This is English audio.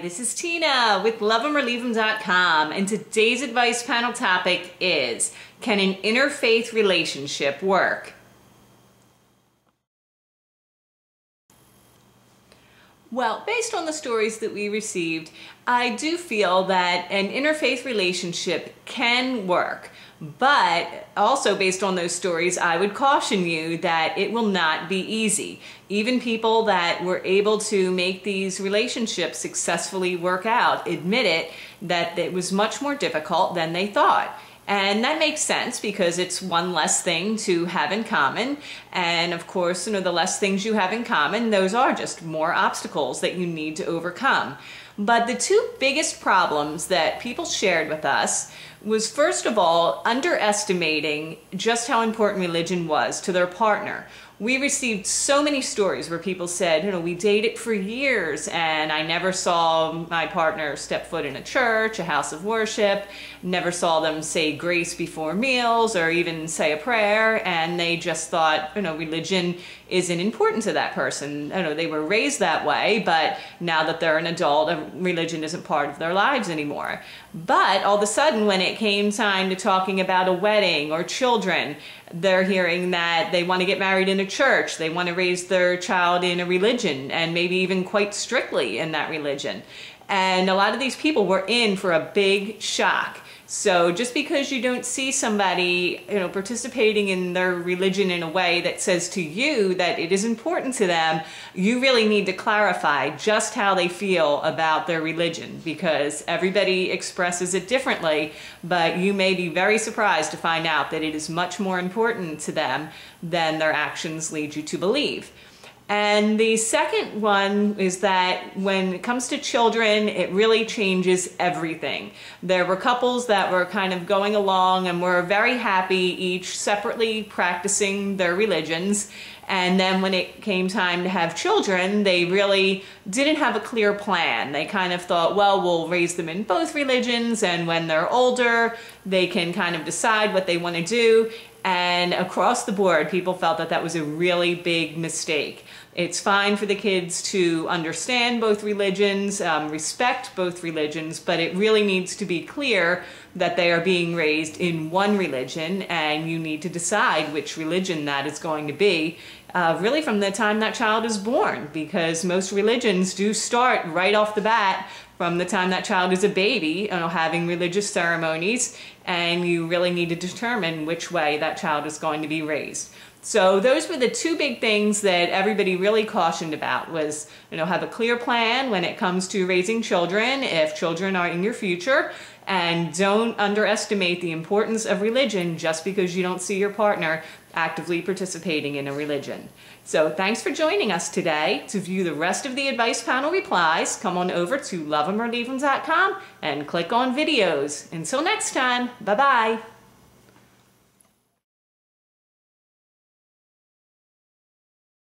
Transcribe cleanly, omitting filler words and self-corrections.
this is Tina with LuvemOrLeavem.com, and today's advice panel topic is, can an interfaith relationship work? Well, based on the stories that we received, I do feel that an interfaith relationship can work. But also based on those stories, I would caution you that it will not be easy. Even people that were able to make these relationships successfully work out admit it, that it was much more difficult than they thought. And that makes sense because it's one less thing to have in common. And of course, the less things you have in common, those are just more obstacles that you need to overcome. But the two biggest problems that people shared with us was, first of all, underestimating just how important religion was to their partner. We received so many stories where people said, we dated for years and I never saw my partner step foot in a church, a house of worship, never saw them say grace before meals or even say a prayer, and they just thought, religion isn't important to that person. They were raised that way, but now that they're an adult, religion isn't part of their lives anymore. But all of a sudden, when it came time to talking about a wedding or children, they're hearing that they want to get married in a church, they want to raise their child in a religion, and maybe even quite strictly in that religion. And a lot of these people were in for a big shock. So just because you don't see somebody, participating in their religion in a way that says to you that it is important to them, you really need to clarify just how they feel about their religion, because everybody expresses it differently, but you may be very surprised to find out that it is much more important to them than their actions lead you to believe. And the second one is that when it comes to children, it really changes everything. There were couples that were kind of going along and were very happy, each separately practicing their religions. And then when it came time to have children, they really didn't have a clear plan. They kind of thought, well, we'll raise them in both religions, and when they're older, they can kind of decide what they want to do. And across the board, people felt that that was a really big mistake. It's fine for the kids to understand both religions, respect both religions, but it really needs to be clear that they are being raised in one religion, and you need to decide which religion that is going to be, really from the time that child is born, because most religions do start right off the bat from the time that child is a baby, having religious ceremonies, and you really need to determine which way that child is going to be raised. So those were the two big things that everybody really cautioned about, was, have a clear plan when it comes to raising children, if children are in your future, and don't underestimate the importance of religion just because you don't see your partner actively participating in a religion. So thanks for joining us today. To view the rest of the advice panel replies, come on over to LuvemOrLeavem.com and click on videos. Until next time, bye-bye.